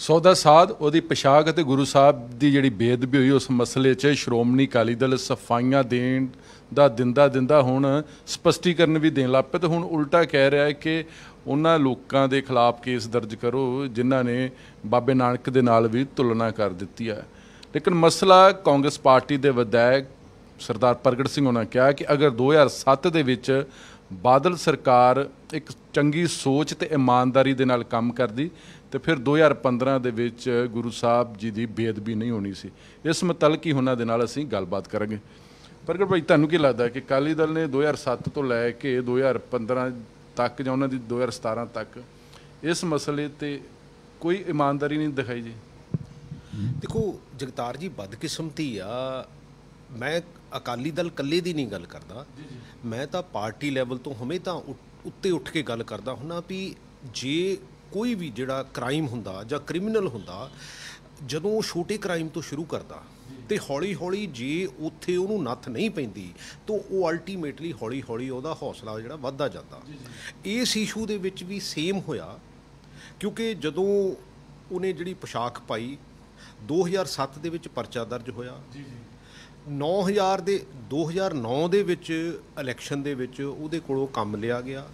ਸੌਦਾ ਸਾਧ ਉਹਦੀ ਪੋਸ਼ਾਕ ਅਤੇ ਗੁਰੂ ਸਾਹਿਬ ਦੀ ਜਿਹੜੀ ਬੇਅਦਬੀ ਹੋਈ ਉਸ ਮਸਲੇ 'ਚ ਸ਼੍ਰੋਮਣੀ ਅਕਾਲੀ ਦਲ ਸਫਾਈਆਂ ਦੇਣ ਦਾ ਦਿੰਦਾ ਹੁਣ ਸਪਸ਼ਟੀਕਰਨ ਵੀ ਦੇਣ ਲੱਗ ਪਿਆ, ਤੇ ਹੁਣ ਉਲਟਾ ਕਹਿ ਰਿਹਾ ਹੈ ਕਿ ਉਹਨਾਂ ਲੋਕਾਂ ਦੇ ਖਿਲਾਫ ਕੇਸ ਦਰਜ ਕਰੋ ਜਿਨ੍ਹਾਂ ਨੇ ਬਾਬੇ ਨਾਨਕ ਦੇ ਨਾਲ ਵੀ ਤੁਲਨਾ ਕਰ ਦਿੱਤੀ ਹੈ। ਲੇਕਿਨ ਮਸਲਾ ਕਾਂਗਰਸ ਪਾਰਟੀ ਦੇ ਵਿਧਾਇਕ ਸਰਦਾਰ ਪ੍ਰਗਟ ਸਿੰਘ ਹੋਣਾ ਕਿਹਾ ਕਿ ਅਗਰ 2007 ਦੇ ਵਿੱਚ ਬਾਦਲ ਸਰਕਾਰ ਇੱਕ ਚੰਗੀ ਸੋਚ ਤੇ ਇਮਾਨਦਾਰੀ ਦੇ ਨਾਲ ਕੰਮ ਕਰਦੀ ਤੇ ਫਿਰ 2015 ਦੇ ਵਿੱਚ ਗੁਰੂ ਸਾਹਿਬ ਜੀ ਦੀ ਬੇਅਦਬੀ ਨਹੀਂ ਹੋਣੀ ਸੀ। ਇਸ ਮੁਤਲਕ ਹੀ ਉਹਨਾਂ ਦੇ ਨਾਲ ਅਸੀਂ ਗੱਲਬਾਤ ਕਰਾਂਗੇ। ਪ੍ਰਗਟ ਭਾਈ, ਤੁਹਾਨੂੰ ਕੀ ਲੱਗਦਾ ਕਿ ਅਕਾਲੀ ਦਲ ਨੇ 2007 ਤੋਂ ਲੈ ਕੇ 2015 ਤੱਕ ਜਾਂ ਉਹਨਾਂ ਦੀ 2017 ਤੱਕ ਇਸ ਮਸਲੇ ਤੇ ਕੋਈ ਇਮਾਨਦਾਰੀ ਨਹੀਂ ਦਿਖਾਈ ਜੀ? देखो जगतार जी, बदकिस्मती आ। मैं अकाली दल कल्ले दी नहीं गल करदा, मैं तो पार्टी लैवल तो हमेशा उत्ते उठ के गल करदा हुन्ना भी जे कोई भी जिहड़ा क्राइम हुंदा जां क्रिमिनल हुंदा, जदों छोटे क्राइम तो शुरू करदा तो हौली हौली जे उत्थे उहनूं नत्थ नहीं पैंदी तो वो अल्टीमेटली हौली हौली उहदा हौसला जिहड़ा वधदा जांदा। इस इशू दे विच भी सेम होया, क्योंकि जदों उहने जिहड़ी पोशाक पाई 2007 ਦੇ ਵਿੱਚ ਪਰਚਾ ਦਰਜ ਹੋਇਆ। 2009 ਦੇ ਵਿੱਚ ਇਲੈਕਸ਼ਨ ਦੇ ਵਿੱਚ ਉਹਦੇ ਕੋਲੋਂ ਕੰਮ ਲਿਆ ਗਿਆ।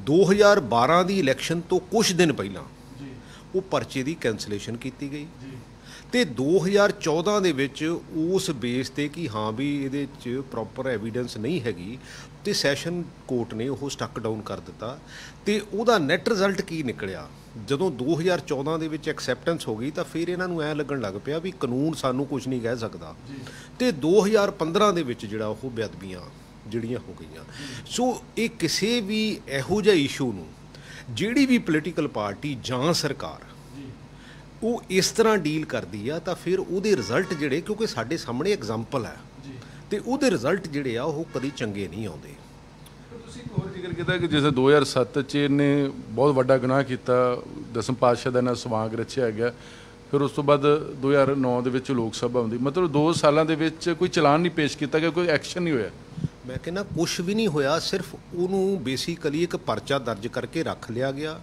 2012 ਦੀ ਇਲੈਕਸ਼ਨ ਤੋਂ ਕੁਝ ਦਿਨ ਪਹਿਲਾਂ ਉਹ ਪਰਚੇ ਦੀ ਕੈਂਸਲੇਸ਼ਨ ਕੀਤੀ ਗਈ ਤੇ 2014 ਦੇ ਵਿੱਚ ਉਸ ਬੇਸ ਤੇ ਕਿ ਹਾਂ ਵੀ ਇਹਦੇ 'ਚ ਪ੍ਰੋਪਰ ਐਵੀਡੈਂਸ ਨਹੀਂ ਹੈਗੀ ਤੇ ਸੈਸ਼ਨ ਕੋਰਟ ਨੇ ਉਹ ਸਟਕ ਡਾਊਨ ਕਰ ਦਿੱਤਾ। ਤੇ ਉਹਦਾ ਨੈਟ ਰਿਜ਼ਲਟ ਕੀ ਨਿਕਲਿਆ? ਜਦੋਂ 2014 ਦੇ ਵਿੱਚ ਐਕਸੈਪਟੈਂਸ ਹੋ ਗਈ ਤਾਂ ਫਿਰ ਇਹਨਾਂ ਨੂੰ ਐਂ ਲੱਗਣ ਲੱਗ ਪਿਆ ਵੀ ਕਾਨੂੰਨ ਸਾਨੂੰ ਕੁਝ ਨਹੀਂ ਕਹਿ ਸਕਦਾ ਤੇ 2015 ਦੇ ਵਿੱਚ ਜਿਹੜਾ ਉਹ ਬੇਅਦਬੀਆਂ ਜਿਹੜੀਆਂ ਹੋ ਗਈਆਂ। ਸੋ ਇਹ ਕਿਸੇ ਵੀ ਇਹੋ ਜਿਹੇ ਇਸ਼ੂ ਨੂੰ ਜਿਹੜੀ ਵੀ ਪੋਲੀਟੀਕਲ ਪਾਰਟੀ ਜਾਂ ਸਰਕਾਰ ਉਹ ਇਸ ਤਰ੍ਹਾਂ ਡੀਲ ਕਰਦੀ ਆ ਤਾਂ ਫਿਰ ਉਹਦੇ ਰਿਜ਼ਲਟ ਜਿਹੜੇ, ਕਿਉਂਕਿ ਸਾਡੇ ਸਾਹਮਣੇ ਐਗਜ਼ਾਮਪਲ ਹੈ ਤੇ ਉਹਦੇ ਰਿਜ਼ਲਟ ਜਿਹੜੇ ਆ ਉਹ ਕਦੀ ਚੰਗੇ ਨਹੀਂ ਆਉਂਦੇ। ਤੁਸੀਂ ਇੱਕ ਹੋਰ ਜ਼ਿਕਰ ਕੀਤਾ ਕਿ ਜਿਵੇਂ 2007 'ਚ ਇਹਨੇ ਬਹੁਤ ਵੱਡਾ ਗੁਨਾਹ ਕੀਤਾ, ਦਸਮ ਪਾਤਸ਼ਾਹ ਦਾ ਇਹਨਾਂ ਸਵਾਂਗ ਰਚਿਆ ਗਿਆ, ਫਿਰ ਉਸ ਤੋਂ ਬਾਅਦ 2009 ਦੇ ਵਿੱਚ ਲੋਕ ਸਭਾ ਹੁੰਦੀ, ਮਤਲਬ 2 ਸਾਲਾਂ ਦੇ ਵਿੱਚ ਕੋਈ ਚਲਾਨ ਨਹੀਂ ਪੇਸ਼ ਕੀਤਾ ਗਿਆ, ਕੋਈ ਐਕਸ਼ਨ ਨਹੀਂ ਹੋਇਆ। ਮੈਂ ਕਹਿੰਦਾ ਕੁਛ ਵੀ ਨਹੀਂ ਹੋਇਆ, ਸਿਰਫ ਉਹਨੂੰ ਬੇਸਿਕਲੀ ਇੱਕ ਪਰਚਾ ਦਰਜ ਕਰਕੇ ਰੱਖ ਲਿਆ ਗਿਆ,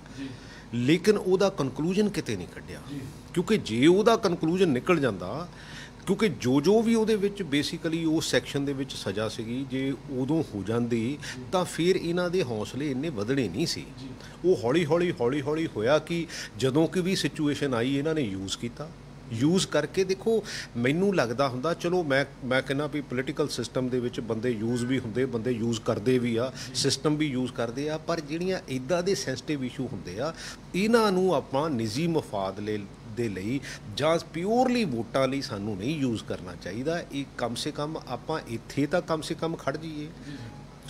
ਲੇਕਿਨ ਉਹਦਾ ਕਨਕਲੂਜਨ ਕਿਤੇ ਨਹੀਂ ਕੱਢਿਆ। ਕਿਉਂਕਿ ਜੇ ਉਹਦਾ ਕਨਕਲੂਜਨ ਨਿਕਲ ਜਾਂਦਾ, ਕਿਉਂਕਿ ਜੋ ਵੀ ਉਹਦੇ ਵਿੱਚ ਬੇਸਿਕਲੀ ਉਸ ਸੈਕਸ਼ਨ ਦੇ ਵਿੱਚ ਸਜ਼ਾ ਸੀਗੀ, ਜੇ ਉਦੋਂ ਹੋ ਜਾਂਦੀ ਤਾਂ ਫਿਰ ਇਹਨਾਂ ਦੇ ਹੌਸਲੇ ਇੰਨੇ ਵਧਣੇ ਨਹੀਂ ਸੀ। ਉਹ ਹੌਲੀ ਹੌਲੀ ਹੋਇਆ ਕਿ ਜਦੋਂ ਕਿ ਵੀ ਸਿਚੁਏਸ਼ਨ ਆਈ ਇਹਨਾਂ ਨੇ ਯੂਜ਼ ਕੀਤਾ। ਯੂਜ਼ ਕਰਕੇ ਦੇਖੋ, ਮੈਨੂੰ ਲੱਗਦਾ ਹੁੰਦਾ, ਚਲੋ ਮੈਂ ਕਹਿੰਦਾ ਵੀ ਪੋਲੀਟੀਕਲ ਸਿਸਟਮ ਦੇ ਵਿੱਚ ਬੰਦੇ ਯੂਜ਼ ਵੀ ਹੁੰਦੇ, ਬੰਦੇ ਯੂਜ਼ ਕਰਦੇ ਵੀ ਆ, ਸਿਸਟਮ ਵੀ ਯੂਜ਼ ਕਰਦੇ ਆ, ਪਰ ਜਿਹੜੀਆਂ ਇੱਦਾਂ ਦੇ ਸੈਂਸਿਟਿਵ ਇਸ਼ੂ ਹੁੰਦੇ ਆ ਇਹਨਾਂ ਨੂੰ ਆਪਾਂ ਨਿੱਜੀ ਮਫਾਦ ਦੇ ਲਈ ਜਾਂ ਪਿਓਰਲੀ ਵੋਟਾਂ ਲਈ ਸਾਨੂੰ ਨਹੀਂ ਯੂਜ਼ ਕਰਨਾ ਚਾਹੀਦਾ। ਇਹ ਕਮ ਸੇ ਕਮ ਆਪਾਂ ਇੱਥੇ ਤਾਂ ਕਮ ਸੇ ਕਮ ਖੜ੍ਹ ਜਾਈਏ।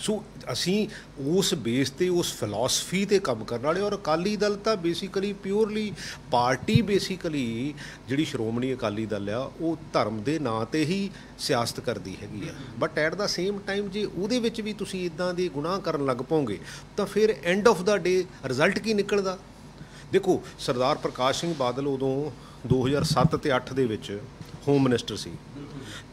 ਸੋ ਅਸੀਂ ਉਸ ਬੇਸ 'ਤੇ ਉਸ ਫਿਲਾਸਫੀ 'ਤੇ ਕੰਮ ਕਰਨ ਵਾਲੇ, ਔਰ ਅਕਾਲੀ ਦਲ ਤਾਂ ਬੇਸਿਕਲੀ ਪਿਓਰਲੀ ਪਾਰਟੀ ਬੇਸਿਕਲੀ ਜਿਹੜੀ ਸ਼੍ਰੋਮਣੀ ਅਕਾਲੀ ਦਲ ਆ ਉਹ ਧਰਮ ਦੇ ਨਾਂ 'ਤੇ ਹੀ ਸਿਆਸਤ ਕਰਦੀ ਹੈਗੀ ਆ। But at the same time ਜੇ ਉਹਦੇ ਵਿੱਚ ਵੀ ਤੁਸੀਂ ਇੱਦਾਂ ਦੇ ਗੁਨਾਹ ਕਰਨ ਲੱਗ ਪਓਗੇ ਤਾਂ ਫਿਰ end of the day result ਕੀ ਨਿਕਲਦਾ? ਦੇਖੋ, ਸਰਦਾਰ ਪ੍ਰਕਾਸ਼ ਸਿੰਘ ਬਾਦਲ ਉਦੋਂ 2007 ਤੇ 8 ਦੇ ਵਿੱਚ ਹੋਮ ਮਿਨਿਸਟਰ ਸੀ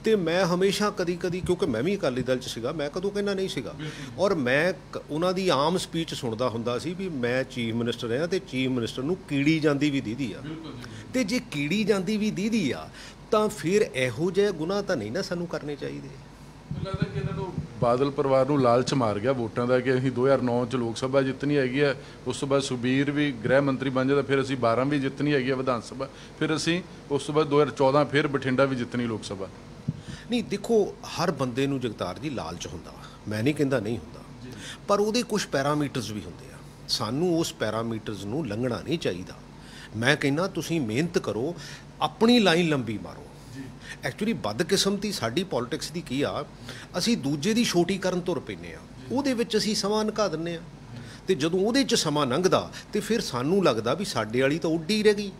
ਤੇ ਮੈਂ ਹਮੇਸ਼ਾ ਕਦੀ ਕਿਉਂਕਿ ਮੈਂ ਵੀ ਅਕਾਲੀ ਦਲ 'ਚ ਸੀਗਾ, ਮੈਂ ਕਦੋਂ ਕਹਿੰਦਾ ਨਹੀਂ ਸੀਗਾ, ਔਰ ਮੈਂ ਉਹਨਾਂ ਦੀ ਆਮ ਸਪੀਚ ਸੁਣਦਾ ਹੁੰਦਾ ਸੀ ਵੀ ਮੈਂ ਚੀਫ ਮਿਨਿਸਟਰ ਹਾਂ ਤੇ ਚੀਫ ਮਿਨਿਸਟਰ ਨੂੰ ਕੀੜੀ ਜਾਂਦੀ ਵੀ ਦੀਦੀ ਆ, ਤੇ ਜੇ ਕੀੜੀ ਜਾਂਦੀ ਵੀ ਦੀਦੀ ਆ ਤਾਂ ਫਿਰ ਇਹੋ ਜਿਹੇ ਗੁਨਾਹ ਤਾਂ ਨਹੀਂ ਨਾ ਸਾਨੂੰ ਕਰਨੇ ਚਾਹੀਦੇ। ਮੈਨੂੰ ਲੱਗਦਾ ਕਿ ਇਹਨਾਂ ਨੂੰ ਬਾਦਲ ਪਰਿਵਾਰ ਨੂੰ ਲਾਲਚ ਮਾਰ ਗਿਆ ਵੋਟਾਂ ਦਾ ਕਿ ਅਸੀਂ 2009 'ਚ ਲੋਕ ਸਭਾ ਜਿੱਤਣੀ ਹੈਗੀ ਆ, ਉਸ ਤੋਂ ਬਾਅਦ ਸੁਬੀਰ ਵੀ ਗ੍ਰਹਿ ਮੰਤਰੀ ਬਣ ਜਾਂਦਾ, ਫਿਰ ਅਸੀਂ 12 ਵੀ ਜਿੱਤਣੀ ਹੈਗੀ ਆ ਵਿਧਾਨ ਸਭਾ, ਫਿਰ ਅਸੀਂ ਉਸ ਤੋਂ ਬਾਅਦ 2014 ਫਿਰ ਬਠਿੰਡਾ ਵੀ ਜਿੱਤਣੀ ਲੋਕ ਸਭਾ। ਨਹੀਂ, ਦੇਖੋ, ਹਰ ਬੰਦੇ ਨੂੰ ਜਗਤਾਰ ਜੀ ਲਾਲਚ ਹੁੰਦਾ, ਮੈਂ ਨਹੀਂ ਕਹਿੰਦਾ ਨਹੀਂ ਹੁੰਦਾ, ਪਰ ਉਹਦੇ ਕੁਝ ਪੈਰਾਮੀਟਰਸ ਵੀ ਹੁੰਦੇ ਆ, ਸਾਨੂੰ ਉਸ ਪੈਰਾਮੀਟਰਸ ਨੂੰ ਲੰਘਣਾ ਨਹੀਂ ਚਾਹੀਦਾ। ਮੈਂ ਕਹਿੰਦਾ ਤੁਸੀਂ ਮਿਹਨਤ ਕਰੋ, ਆਪਣੀ ਲਾਈਨ ਲੰਬੀ ਮਾਰੋ। ਐਕਚੁਅਲੀ ਬਦਕਿਸਮਤੀ ਸਾਡੀ ਪੋਲੀਟਿਕਸ ਦੀ ਕੀ ਆ, ਅਸੀਂ ਦੂਜੇ ਦੀ ਛੋਟੀ ਕਰਨ ਤੁਰ ਪੈਂਦੇ ਆ, ਉਹਦੇ ਵਿੱਚ ਅਸੀਂ ਸਮਾਂ ਨਿਕਾ ਦਿੰਦੇ ਆ, ਤੇ ਜਦੋਂ ਉਹਦੇ 'ਚ ਸਮਾਂ ਲੰਘਦਾ ਤੇ ਫਿਰ ਸਾਨੂੰ ਲੱਗਦਾ ਵੀ ਸਾਡੇ ਵਾਲੀ ਤਾਂ ਉੱਡੀ ਰਹਿ ਗਈ।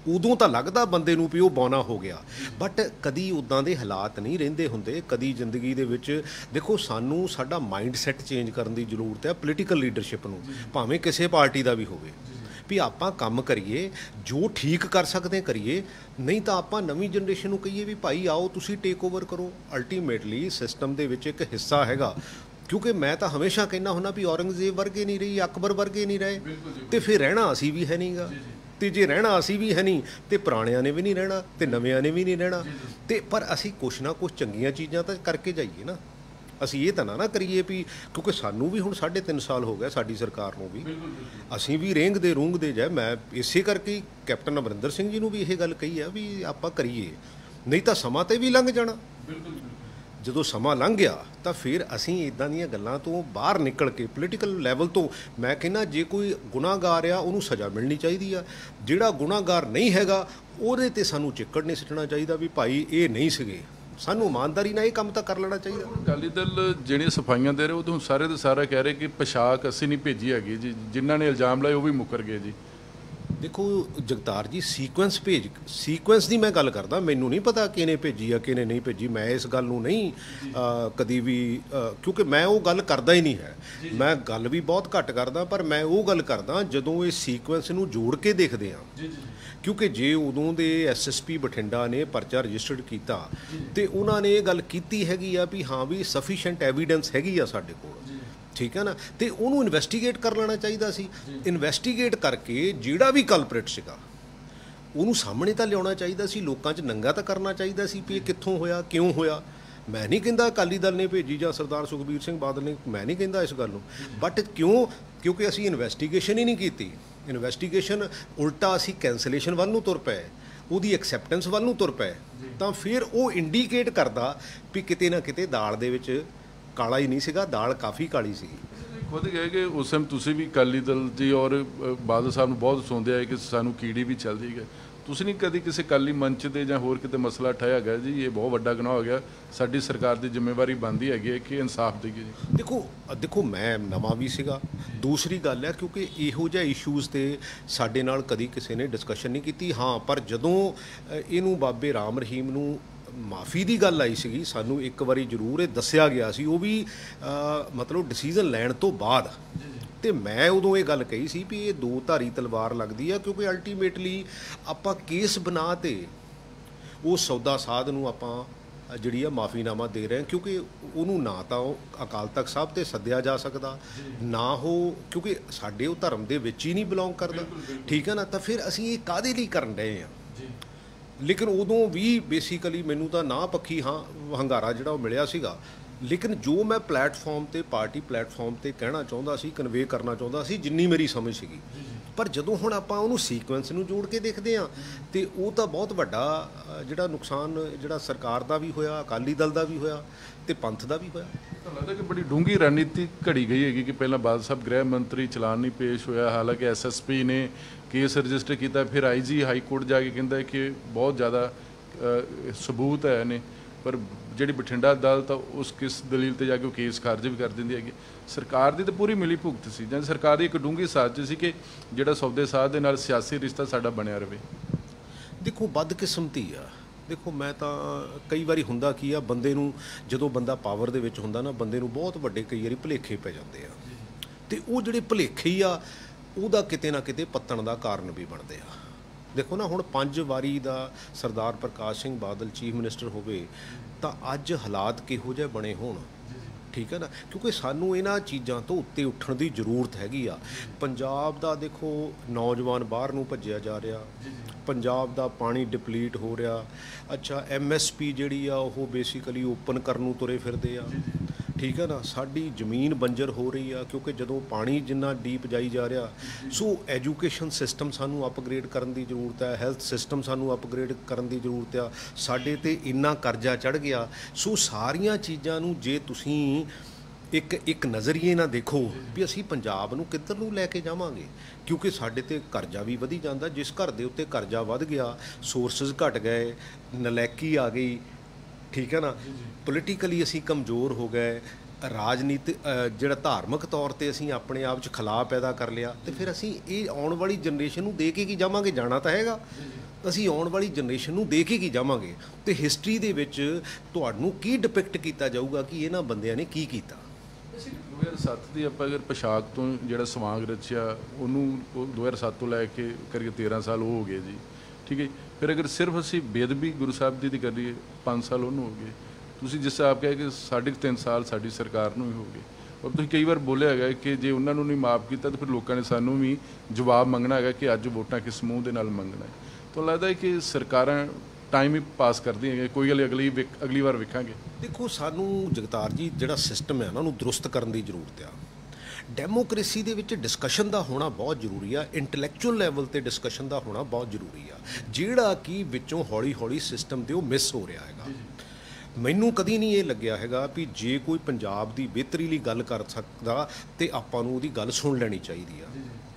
ਉਦੋਂ ਤਾਂ ਲੱਗਦਾ ਬੰਦੇ ਨੂੰ ਵੀ ਉਹ ਬੌਨਾ ਹੋ ਗਿਆ, ਬਟ ਕਦੀ ਉੱਦਾਂ ਦੇ ਹਾਲਾਤ ਨਹੀਂ ਰਹਿੰਦੇ ਹੁੰਦੇ। ਕਦੀ ਜ਼ਿੰਦਗੀ ਦੇ ਵਿੱਚ ਦੇਖੋ, ਸਾਨੂੰ ਸਾਡਾ ਮਾਈਂਡ ਸੈੱਟ ਚੇਂਜ ਕਰਨ ਦੀ ਜ਼ਰੂਰਤ ਹੈ ਪੋਲੀਟੀਕਲ ਲੀਡਰਸ਼ਿਪ ਨੂੰ, ਭਾਵੇਂ ਕਿਸੇ ਪਾਰਟੀ ਦਾ ਵੀ ਹੋਵੇ, ਵੀ ਆਪਾਂ ਕੰਮ ਕਰੀਏ, ਜੋ ਠੀਕ ਕਰ ਸਕਦੇ ਕਰੀਏ, ਨਹੀਂ ਤਾਂ ਆਪਾਂ ਨਵੀਂ ਜਨਰੇਸ਼ਨ ਨੂੰ ਕਹੀਏ ਵੀ ਭਾਈ ਆਓ ਤੁਸੀਂ ਟੇਕ ਓਵਰ ਕਰੋ। ਅਲਟੀਮੇਟਲੀ ਸਿਸਟਮ ਦੇ ਵਿੱਚ ਇੱਕ ਹਿੱਸਾ ਹੈਗਾ, ਕਿਉਂਕਿ ਮੈਂ ਤਾਂ ਹਮੇਸ਼ਾ ਕਹਿੰਦਾ ਹੁੰਦਾ ਵੀ ਔਰੰਗਜ਼ੇਬ ਵਰਗੇ ਨਹੀਂ ਰਹੀ, ਅਕਬਰ ਵਰਗੇ ਨਹੀਂ ਰਹੇ, ਤੇ ਫਿਰ ਰਹਿਣਾ ਅਸੀਂ ਵੀ ਹੈ ਨਹੀਂਗਾ। ਤੇ ਜੇ ਰਹਿਣਾ ਅਸੀਂ ਵੀ ਹੈ ਨਹੀਂ ਤੇ ਪੁਰਾਣਿਆਂ ਨੇ ਵੀ ਨਹੀਂ ਰਹਿਣਾ ਤੇ ਨਵਿਆਂ ਨੇ ਵੀ ਨਹੀਂ ਰਹਿਣਾ। ਤੇ ਪਰ ਅਸੀਂ ਕੁਛ ਨਾ ਕੁਛ ਚੰਗੀਆਂ ਚੀਜ਼ਾਂ ਤਾਂ ਕਰਕੇ ਜਾਈਏ ਨਾ। ਅਸੀਂ ਇਹ ਤਾਂ ਨਾ ਕਰੀਏ ਵੀ, ਕਿਉਂਕਿ ਸਾਨੂੰ ਵੀ ਹੁਣ 3.5 ਸਾਲ ਹੋ ਗਏ ਸਾਡੀ ਸਰਕਾਰ ਨੂੰ ਵੀ, ਅਸੀਂ ਵੀ ਰੇਂਗਦੇ ਰੂੰਗਦੇ ਜਾਏ। ਮੈਂ ਇਸੇ ਕਰਕੇ ਕੈਪਟਨ ਅਮਰਿੰਦਰ ਸਿੰਘ ਜੀ ਨੂੰ ਵੀ ਇਹ ਗੱਲ ਕਹੀ ਆ ਵੀ ਆਪਾਂ ਕਰੀਏ, ਨਹੀਂ ਤਾਂ ਸਮਾਂ ਤੇ ਵੀ ਲੰਘ ਜਾਣਾ। ਜਦੋਂ ਸਮਾਂ ਲੰਘ ਗਿਆ ਤਾਂ ਫਿਰ ਅਸੀਂ ਇੱਦਾਂ ਦੀਆਂ ਗੱਲਾਂ ਤੋਂ ਬਾਹਰ ਨਿਕਲ ਕੇ ਪੋਲੀਟੀਕਲ ਲੈਵਲ ਤੋਂ, ਮੈਂ ਕਹਿੰਦਾ ਜੇ ਕੋਈ ਗੁਨਾਹਗਾਰ ਆ ਉਹਨੂੰ ਸਜ਼ਾ ਮਿਲਣੀ ਚਾਹੀਦੀ ਆ, ਜਿਹੜਾ ਗੁਨਾਹਗਾਰ ਨਹੀਂ ਹੈਗਾ ਉਹਦੇ ਤੇ ਸਾਨੂੰ ਚਿੱਕੜ ਨਹੀਂ ਸਿੱਟਣਾ ਚਾਹੀਦਾ ਵੀ ਭਾਈ ਇਹ ਨਹੀਂ ਸੀਗੇ। ਸਾਨੂੰ ਇਮਾਨਦਾਰੀ ਨਾਲ ਇਹ ਕੰਮ ਤਾਂ ਕਰ ਲੈਣਾ ਚਾਹੀਦਾ। ਅਕਾਲੀ ਦਲ ਜਿਹੜੀਆਂ ਸਫਾਈਆਂ ਦੇ ਰਹੇ ਉਹ ਤਾਂ ਸਾਰੇ ਦੇ ਸਾਰਾ ਕਹਿ ਰਹੇ ਕਿ ਪੋਸ਼ਾਕ ਅਸੀਂ ਨਹੀਂ ਭੇਜੀ ਹੈਗੀ ਜੀ, ਜਿਨ੍ਹਾਂ ਨੇ ਇਲਜ਼ਾਮ ਲਾਏ ਉਹ ਵੀ ਮੁੱਕਰ ਗਏ ਜੀ। ਦੇਖੋ ਜਗਤਾਰ ਜੀ, ਸੀਕੁਐਂਸ ਦੀ ਮੈਂ ਗੱਲ ਕਰਦਾ, ਮੈਨੂੰ ਨਹੀਂ ਪਤਾ ਕਿਹਨੇ ਭੇਜੀ ਆ ਕਿਹਨੇ ਨਹੀਂ ਭੇਜੀ। ਮੈਂ ਇਸ ਗੱਲ ਨੂੰ ਨਹੀਂ ਕਦੀ ਵੀ, ਕਿਉਂਕਿ ਮੈਂ ਉਹ ਗੱਲ ਕਰਦਾ ਹੀ ਨਹੀਂ ਹੈ। ਮੈਂ ਗੱਲ ਵੀ ਬਹੁਤ ਘੱਟ ਕਰਦਾ, ਪਰ ਮੈਂ ਉਹ ਗੱਲ ਕਰਦਾ ਜਦੋਂ ਇਹ ਸੀਕੁਐਂਸ ਨੂੰ ਜੋੜ ਕੇ ਦੇਖਦੇ ਹਾਂ। ਕਿਉਂਕਿ ਜੇ ਉਦੋਂ ਦੇ SSP ਬਠਿੰਡਾ ਨੇ ਪਰਚਾ ਰਜਿਸਟਰਡ ਕੀਤਾ ਤੇ ਉਹਨਾਂ ਨੇ ਇਹ ਗੱਲ ਕੀਤੀ ਹੈਗੀ ਆ ਵੀ ਹਾਂ ਵੀ ਸਫੀਸ਼ੀਐਂਟ ਐਵੀਡੈਂਸ ਹੈਗੀ ਆ ਸਾਡੇ ਕੋਲ, ਠੀਕ ਹੈ ਨਾ, ਤੇ ਉਹਨੂੰ ਇਨਵੈਸਟੀਗੇਟ ਕਰ ਲੈਣਾ ਚਾਹੀਦਾ ਸੀ। ਇਨਵੈਸਟੀਗੇਟ ਕਰਕੇ ਜਿਹੜਾ ਵੀ ਕਲਪ੍ਰਿਟ ਸੀਗਾ ਉਹਨੂੰ ਸਾਹਮਣੇ ਤਾਂ ਲਿਆਉਣਾ ਚਾਹੀਦਾ ਸੀ, ਲੋਕਾਂ 'ਚ ਨੰਗਾ ਤਾਂ ਕਰਨਾ ਚਾਹੀਦਾ ਸੀ ਵੀ ਇਹ ਕਿੱਥੋਂ ਹੋਇਆ, ਕਿਉਂ ਹੋਇਆ। ਮੈਂ ਨਹੀਂ ਕਹਿੰਦਾ ਅਕਾਲੀ ਦਲ ਨੇ ਭੇਜੀ ਜਾਂ ਸਰਦਾਰ ਸੁਖਬੀਰ ਸਿੰਘ ਬਾਦਲ ਨੇ, ਮੈਂ ਨਹੀਂ ਕਹਿੰਦਾ ਇਸ ਗੱਲ ਨੂੰ, ਬਟ ਕਿਉਂਕਿ ਅਸੀਂ ਇਨਵੈਸਟੀਗੇਸ਼ਨ ਹੀ ਨਹੀਂ ਕੀਤੀ। ਇਨਵੈਸਟੀਗੇਸ਼ਨ ਉਲਟਾ ਅਸੀਂ ਕੈਂਸਲੇਸ਼ਨ ਵੱਲ ਨੂੰ ਤੁਰ ਪਏ, ਉਹਦੀ ਐਕਸੈਪਟੈਂਸ ਵੱਲ ਨੂੰ ਤੁਰ ਪਏ, ਤਾਂ ਫਿਰ ਉਹ ਇੰਡੀਕੇਟ ਕਰਦਾ ਵੀ ਕਿਤੇ ਨਾ ਕਿਤੇ ਦਾਲ ਦੇ ਵਿੱਚ ਕਾਲਾ ਹੀ ਨਹੀਂ ਸੀਗਾ, ਦਾਲ ਕਾਫੀ ਕਾਲੀ ਸੀ। ਖੁਦ ਕਹੇ ਕਿ ਉਸ ਟਾਈਮ ਤੁਸੀਂ ਵੀ ਅਕਾਲੀ ਦਲ ਜੀ ਔਰ ਬਾਦਲ ਸਾਹਿਬ ਨੂੰ ਬਹੁਤ ਸੁਣਦੇ ਆਏ ਕਿ ਸਾਨੂੰ ਕੀੜੀ ਵੀ ਚੱਲਦੀ ਹੈ। ਤੁਸੀਂ ਨਹੀਂ ਕਦੀ ਕਿਸੇ ਅਕਾਲੀ ਮੰਚ ਦੇ ਜਾਂ ਹੋਰ ਕਿਤੇ ਮਸਲਾ ਉਠਾਇਆ ਹੈਗਾ ਜੀ ਇਹ ਬਹੁਤ ਵੱਡਾ ਗੁਨਾਹ ਹੋ ਗਿਆ, ਸਾਡੀ ਸਰਕਾਰ ਦੀ ਜ਼ਿੰਮੇਵਾਰੀ ਬਣਦੀ ਹੈਗੀ ਹੈ ਕਿ ਇਨਸਾਫ ਦੇਈਏ ਜੀ? ਦੇਖੋ ਮੈਂ ਨਵਾਂ ਵੀ ਸੀਗਾ। ਦੂਸਰੀ ਗੱਲ ਹੈ ਕਿਉਂਕਿ ਇਹੋ ਜਿਹੇ ਇਸ਼ੂਜ਼ ਤੇ ਸਾਡੇ ਨਾਲ ਕਦੀ ਕਿਸੇ ਨੇ ਡਿਸਕਸ਼ਨ ਨਹੀਂ ਕੀਤੀ। ਹਾਂ, ਪਰ ਜਦੋਂ ਇਹਨੂੰ ਬਾਬੇ ਰਾਮ ਰਹੀਮ ਨੂੰ ਮਾਫੀ ਦੀ ਗੱਲ ਆਈ ਸੀਗੀ, ਸਾਨੂੰ ਇੱਕ ਵਾਰੀ ਜ਼ਰੂਰ ਇਹ ਦੱਸਿਆ ਗਿਆ ਸੀ, ਉਹ ਵੀ ਮਤਲਬ ਡਿਸੀਜ਼ਨ ਲੈਣ ਤੋਂ ਬਾਅਦ। ਤੇ ਮੈਂ ਉਦੋਂ ਇਹ ਗੱਲ ਕਹੀ ਸੀ ਵੀ ਇਹ ਦੋ ਧਾਰੀ ਤਲਵਾਰ ਲੱਗਦੀ ਆ, ਕਿਉਂਕਿ ਅਲਟੀਮੇਟਲੀ ਆਪਾਂ ਕੇਸ ਬਣਾ ਤੇ ਉਹ ਸੌਦਾ ਸਾਧ ਨੂੰ ਆਪਾਂ ਜਿਹੜੀ ਆ ਮਾਫੀਨਾਮਾ ਦੇ ਰਹੇ ਹਾਂ, ਕਿਉਂਕਿ ਉਹਨੂੰ ਨਾ ਤਾਂ ਉਹ ਅਕਾਲ ਤਖਤ ਸਾਹਿਬ ਤੇ ਸੱਦਿਆ ਜਾ ਸਕਦਾ, ਨਾ ਉਹ ਕਿਉਂਕਿ ਸਾਡੇ ਉਹ ਧਰਮ ਦੇ ਵਿੱਚ ਹੀ ਨਹੀਂ ਬਿਲੋਂਗ ਕਰਦਾ, ਠੀਕ ਹੈ ਨਾ। ਤਾਂ ਫਿਰ ਅਸੀਂ ਇਹ ਕਾਹਦੇ ਲਈ ਕਰਨ ਡਏ ਆ? ਲੇਕਿਨ ਉਦੋਂ ਵੀ ਬੇਸਿਕਲੀ ਮੈਨੂੰ ਤਾਂ ਨਾ ਪੱਖੀ ਹੰਗਾਰਾ ਜਿਹੜਾ ਉਹ ਮਿਲਿਆ ਸੀਗਾ। ਲੇਕਿਨ ਜੋ ਮੈਂ ਪਲੇਟਫਾਰਮ ਤੇ ਪਾਰਟੀ ਪਲੇਟਫਾਰਮ ਤੇ ਕਹਿਣਾ ਚਾਹੁੰਦਾ ਸੀ, ਕਨਵੇ ਕਰਨਾ ਚਾਹੁੰਦਾ ਸੀ, ਜਿੰਨੀ ਮੇਰੀ ਸਮਝ ਸੀਗੀ, ਪਰ ਜਦੋਂ ਹੁਣ ਆਪਾਂ ਉਹਨੂੰ ਸੀਕੁਐਂਸ ਨੂੰ ਜੋੜ ਕੇ ਦੇਖਦੇ ਹਾਂ ਤੇ ਉਹ ਤਾਂ ਬਹੁਤ ਵੱਡਾ ਜਿਹੜਾ ਨੁਕਸਾਨ ਜਿਹੜਾ ਸਰਕਾਰ ਦਾ ਵੀ ਹੋਇਆ, ਅਕਾਲੀ ਦਲ ਦਾ ਵੀ ਹੋਇਆ ਤੇ ਪੰਥ ਦਾ ਵੀ ਹੋਇਆ। ਤਾਂ ਲੱਗਦਾ ਕਿ ਬੜੀ ਡੂੰਘੀ ਰਣਨੀਤੀ ਘੜੀ ਗਈ ਹੈਗੀ ਕਿ ਪਹਿਲਾਂ ਬਾਦਲ ਸਾਹਿਬ ਗ੍ਰਹਿ ਮੰਤਰੀ, ਚਲਾਨ ਨਹੀਂ ਪੇਸ਼ ਹੋਇਆ, ਹਾਲਾਂਕਿ SSP ਨੇ ਕੇਸ ਰਜਿਸਟਰ ਕੀਤਾ, ਫਿਰ IG ਹਾਈ ਕੋਰਟ ਜਾ ਕੇ ਕਹਿੰਦਾ ਕਿ ਬਹੁਤ ਜ਼ਿਆਦਾ ਸਬੂਤ ਹੈ ਨੇ, ਪਰ ਜਿਹੜੀ ਬਠਿੰਡਾ ਅਦਾਲਤ ਆ ਉਸ ਕਿਸ ਦਲੀਲ ਤੇ ਜਾ ਕੇ ਉਹ ਕੇਸ ਖਾਰਜ ਵੀ ਕਰ ਦਿੰਦੀ ਹੈਗੀ। ਸਰਕਾਰ ਦੀ ਤਾਂ ਪੂਰੀ ਮਿਲੀ ਭੁਗਤ ਸੀ, ਜਾਂ ਸਰਕਾਰ ਦੀ ਇੱਕ ਡੂੰਘੀ ਸਾਜ਼ਿਸ਼ ਸੀ ਕਿ ਜਿਹੜਾ ਸੌਦੇ ਸਾਧ ਦੇ ਨਾਲ ਸਿਆਸੀ ਰਿਸ਼ਤਾ ਸਾਡਾ ਬਣਿਆ ਰਹੇ। ਦੇਖੋ ਬਦਕਿਸਮਤੀ ਆ। ਦੇਖੋ ਮੈਂ ਤਾਂ ਕਈ ਵਾਰੀ ਹੁੰਦਾ ਕੀ ਆ, ਬੰਦੇ ਨੂੰ ਜਦੋਂ ਬੰਦਾ ਪਾਵਰ ਦੇ ਵਿੱਚ ਹੁੰਦਾ ਨਾ, ਬੰਦੇ ਨੂੰ ਬਹੁਤ ਵੱਡੇ ਕਈ ਵਾਰੀ ਭੁਲੇਖੇ ਪੈ ਜਾਂਦੇ ਆ, ਤੇ ਉਹ ਜਿਹੜੇ ਭੁਲੇਖੇ ਹੀ ਆ ਉਹਦਾ ਕਿਤੇ ਨਾ ਕਿਤੇ ਪੱਤਣ ਦਾ ਕਾਰਨ ਵੀ ਬਣਦੇ ਆ। ਦੇਖੋ ਨਾ, ਹੁਣ 5 ਵਾਰੀ ਦਾ ਸਰਦਾਰ ਪ੍ਰਕਾਸ਼ ਸਿੰਘ ਬਾਦਲ ਚੀਫ ਮਿਨਿਸਟਰ ਹੋਵੇ ਤਾਂ ਅੱਜ ਹਾਲਾਤ ਕਿਹੋ ਜਿਹੇ ਬਣੇ ਹੋਣ, ਠੀਕ ਹੈ ਨਾ। ਕਿਉਂਕਿ ਸਾਨੂੰ ਇਹਨਾਂ ਚੀਜ਼ਾਂ ਤੋਂ ਉੱਤੇ ਉੱਠਣ ਦੀ ਜ਼ਰੂਰਤ ਹੈਗੀ ਆ। ਪੰਜਾਬ ਦਾ ਦੇਖੋ ਨੌਜਵਾਨ ਬਾਹਰ ਨੂੰ ਭੱਜਿਆ ਜਾ ਰਿਹਾ, ਪੰਜਾਬ ਦਾ ਪਾਣੀ ਡਿਪਲੀਟ ਹੋ ਰਿਹਾ। ਅੱਛਾ, MSP ਜਿਹੜੀ ਆ ਉਹ ਬੇਸਿਕਲੀ ਓਪਨ ਕਰਨ ਨੂੰ ਤੁਰੇ ਫਿਰਦੇ ਆ, ਠੀਕ ਹੈ ਨਾ। ਸਾਡੀ ਜ਼ਮੀਨ ਬੰਜਰ ਹੋ ਰਹੀ ਆ ਕਿਉਂਕਿ ਜਦੋਂ ਪਾਣੀ ਜਿੰਨਾ ਡੀਪ ਜਾਈ ਜਾ ਰਿਹਾ। ਸੋ ਐਜੂਕੇਸ਼ਨ ਸਿਸਟਮ ਸਾਨੂੰ ਅਪਗ੍ਰੇਡ ਕਰਨ ਦੀ ਜ਼ਰੂਰਤ ਹੈ, ਹੈਲਥ ਸਿਸਟਮ ਸਾਨੂੰ ਅਪਗ੍ਰੇਡ ਕਰਨ ਦੀ ਜ਼ਰੂਰਤ ਆ। ਸਾਡੇ ਤੇ ਇੰਨਾ ਕਰਜ਼ਾ ਚੜ੍ਹ ਗਿਆ। ਸੋ ਸਾਰੀਆਂ ਚੀਜ਼ਾਂ ਨੂੰ ਜੇ ਤੁਸੀਂ ਇੱਕ ਨਜ਼ਰੀਏ ਨਾਲ ਦੇਖੋ ਵੀ ਅਸੀਂ ਪੰਜਾਬ ਨੂੰ ਕਿੱਧਰ ਨੂੰ ਲੈ ਕੇ ਜਾਵਾਂਗੇ, ਕਿਉਂਕਿ ਸਾਡੇ ਤੇ ਕਰਜ਼ਾ ਵੀ ਵਧੀ ਜਾਂਦਾ। ਜਿਸ ਘਰ ਦੇ ਉੱਤੇ ਕਰਜ਼ਾ ਵੱਧ ਗਿਆ, ਸੋਰਸਿਸ ਘਟ ਗਏ, ਨਲਾਇਕੀ ਆ ਗਈ, ਠੀਕ ਹੈ ਨਾ, ਪੋਲੀਟੀਕਲੀ ਅਸੀਂ ਕਮਜ਼ੋਰ ਹੋ ਗਏ, ਰਾਜਨੀਤੀ ਜਿਹੜਾ ਧਾਰਮਿਕ ਤੌਰ ਤੇ ਅਸੀਂ ਆਪਣੇ ਆਪ 'ਚ ਖਲਾਅ ਪੈਦਾ ਕਰ ਲਿਆ, ਤੇ ਫਿਰ ਅਸੀਂ ਇਹ ਆਉਣ ਵਾਲੀ ਜਨਰੇਸ਼ਨ ਨੂੰ ਦੇ ਕੇ ਕੀ ਜਾਵਾਂਗੇ? ਜਾਣਾ ਤਾਂ ਹੈਗਾ, ਅਸੀਂ ਆਉਣ ਵਾਲੀ ਜਨਰੇਸ਼ਨ ਨੂੰ ਦੇ ਕੇ ਕੀ ਜਾਵਾਂਗੇ? ਤੇ ਹਿਸਟਰੀ ਦੇ ਵਿੱਚ ਤੁਹਾਨੂੰ ਕੀ ਡਿਪਿਕਟ ਕੀਤਾ ਜਾਊਗਾ ਕਿ ਇਹਨਾਂ ਬੰਦਿਆਂ ਨੇ ਕੀ ਕੀਤਾ? 2007 ਦੀ ਆਪਾਂ ਅਗਰ ਪੋਸ਼ਾਕ ਤੋਂ ਜਿਹੜਾ ਸਵਾਂਗ ਰਚਿਆ ਉਹਨੂੰ 2007 ਤੋਂ ਲੈ ਕੇ ਕਰੀਏ 13 ਸਾਲ ਉਹ ਹੋ ਗਏ ਜੀ, ਠੀਕ ਹੈ। ਫਿਰ ਅਗਰ ਸਿਰਫ ਅਸੀਂ ਬੇਅਦਬੀ ਗੁਰੂ ਸਾਹਿਬ ਦੀ ਕਰੀਏ 5 ਸਾਲ ਉਹਨੂੰ ਹੋ ਗਏ। ਤੁਸੀਂ ਜਿਸ ਹਿਸਾਬ ਕਹੇ ਕਿ 3.5 ਸਾਲ ਸਾਡੀ ਸਰਕਾਰ ਨੂੰ ਹੀ ਹੋ ਗਏ। ਔਰ ਤੁਸੀਂ ਕਈ ਵਾਰ ਬੋਲਿਆ ਹੈਗਾ ਕਿ ਜੇ ਉਹਨਾਂ ਨੂੰ ਨਹੀਂ ਮਾਫ ਕੀਤਾ ਤਾਂ ਫਿਰ ਲੋਕਾਂ ਨੇ ਸਾਨੂੰ ਵੀ ਜਵਾਬ ਮੰਗਣਾ ਹੈਗਾ ਕਿ ਅੱਜ ਵੋਟਾਂ ਕਿਸ ਸਮੂਹ ਦੇ ਨਾਲ ਮੰਗਣਾ ਹੈ। ਤਾਂ ਲੱਗਦਾ ਹੈ ਕਿ ਸਰਕਾਰਾਂ ਟਾਈਮ ਹੀ ਪਾਸ ਕਰਦੀਆਂ ਹੈਗੀਆਂ, ਕੋਈ ਗੱਲ ਅਗਲੀ ਵਾਰ ਵੇਖਾਂਗੇ। ਦੇਖੋ, ਸਾਨੂੰ ਜਗਤਾਰ ਜੀ ਜਿਹੜਾ ਸਿਸਟਮ ਹੈ ਨਾ ਉਹਨੂੰ ਦਰੁਸਤ ਕਰਨ ਦੀ ਜ਼ਰੂਰਤ ਆ। ਡੈਮੋਕ੍ਰੇਸੀ ਦੇ ਵਿੱਚ ਡਿਸਕਸ਼ਨ ਦਾ ਹੋਣਾ ਬਹੁਤ ਜ਼ਰੂਰੀ ਆ, ਇੰਟੈਲੈਕਚੁਅਲ ਲੈਵਲ ਤੇ ਡਿਸਕਸ਼ਨ ਦਾ ਹੋਣਾ ਬਹੁਤ ਜ਼ਰੂਰੀ ਆ, ਜਿਹੜਾ ਕਿ ਵਿੱਚੋਂ ਹੌਲੀ ਹੌਲੀ ਸਿਸਟਮ ਦੇ ਉਹ ਮਿਸ ਹੋ ਰਿਹਾ ਹੈਗਾ। ਮੈਨੂੰ ਕਦੀ ਨਹੀਂ ਇਹ ਲੱਗਿਆ ਹੈਗਾ ਵੀ ਜੇ ਕੋਈ ਪੰਜਾਬ ਦੀ ਬਿਹਤਰੀ ਲਈ ਗੱਲ ਕਰ ਸਕਦਾ ਤੇ ਆਪਾਂ ਨੂੰ ਉਹਦੀ ਗੱਲ ਸੁਣ ਲੈਣੀ ਚਾਹੀਦੀ ਆ।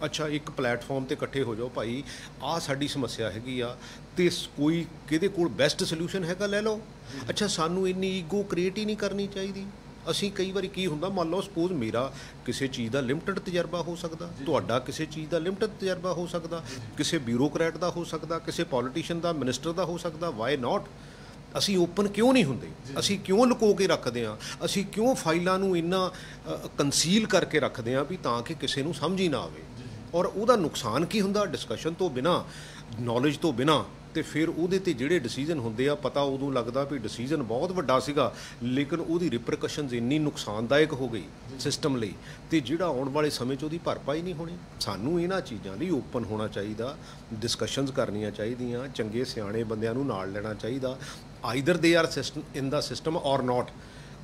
ਅੱਛਾ, ਇੱਕ ਪਲੇਟਫਾਰਮ ਤੇ ਇਕੱਠੇ ਹੋ ਜਾਓ, ਭਾਈ ਆਹ ਸਾਡੀ ਸਮੱਸਿਆ ਹੈਗੀ ਆ ਤੇ ਕੋਈ ਕਿਹਦੇ ਕੋਲ ਬੈਸਟ ਸੋਲੂਸ਼ਨ ਹੈਗਾ ਲੈ ਲਓ। ਅੱਛਾ, ਸਾਨੂੰ ਇੰਨੀ ਈਗੋ ਕ੍ਰੀਏਟ ਹੀ ਨਹੀਂ ਕਰਨੀ ਚਾਹੀਦੀ। ਅਸੀਂ ਕਈ ਵਾਰੀ ਕੀ ਹੁੰਦਾ, ਮੰਨ ਲਓ ਸਪੋਜ਼ ਮੇਰਾ ਕਿਸੇ ਚੀਜ਼ ਦਾ ਲਿਮਟਿਡ ਤਜਰਬਾ ਹੋ ਸਕਦਾ, ਤੁਹਾਡਾ ਕਿਸੇ ਚੀਜ਼ ਦਾ ਲਿਮਟਿਡ ਤਜਰਬਾ ਹੋ ਸਕਦਾ, ਕਿਸੇ ਬਿਊਰੋਕਰੈਟ ਦਾ ਹੋ ਸਕਦਾ, ਕਿਸੇ ਪੋਲੀਟੀਸ਼ੀਅਨ ਦਾ, ਮਿਨਿਸਟਰ ਦਾ ਹੋ ਸਕਦਾ। Why not? ਅਸੀਂ ਓਪਨ ਕਿਉਂ ਨਹੀਂ ਹੁੰਦੇ? ਅਸੀਂ ਕਿਉਂ ਲੁਕੋ ਕੇ ਰੱਖਦੇ ਹਾਂ? ਅਸੀਂ ਕਿਉਂ ਫਾਈਲਾਂ ਨੂੰ ਇੰਨਾ ਕੰਸੀਲ ਕਰਕੇ ਰੱਖਦੇ ਹਾਂ ਵੀ ਤਾਂ ਕਿ ਕਿਸੇ ਨੂੰ ਸਮਝ ਹੀ ਨਾ ਆਵੇ? ਔਰ ਉਹਦਾ ਨੁਕਸਾਨ ਕੀ ਹੁੰਦਾ? ਡਿਸਕਸ਼ਨ ਤੋਂ ਬਿਨਾਂ, ਨੌਲੇਜ ਤੋਂ ਬਿਨਾਂ, ਤੇ ਫਿਰ ਉਹਦੇ ਤੇ ਜਿਹੜੇ ਡਿਸੀਜਨ ਹੁੰਦੇ ਆ, ਪਤਾ ਉਦੋਂ ਲੱਗਦਾ ਵੀ ਡਿਸੀਜਨ ਬਹੁਤ ਵੱਡਾ ਸੀਗਾ ਲੇਕਿਨ ਉਹਦੀ ਰਿਪਰਕਸ਼ਨਸ ਇੰਨੀ ਨੁਕਸਾਨਦਾਇਕ ਹੋ ਗਈ ਸਿਸਟਮ ਲਈ, ਤੇ ਜਿਹੜਾ ਆਉਣ ਵਾਲੇ ਸਮੇਂ 'ਚ ਉਹਦੀ ਭਰਪਾਈ ਨਹੀਂ ਹੋਣੀ। ਸਾਨੂੰ ਇਹਨਾਂ ਚੀਜ਼ਾਂ ਲਈ ਓਪਨ ਹੋਣਾ ਚਾਹੀਦਾ, ਡਿਸਕਸ਼ਨਸ ਕਰਨੀਆਂ ਚਾਹੀਦੀਆਂ, ਚੰਗੇ ਸਿਆਣੇ ਬੰਦਿਆਂ ਨੂੰ ਨਾਲ ਲੈਣਾ ਚਾਹੀਦਾ। Either they are system in the system ਔਰ ਨਾਟ।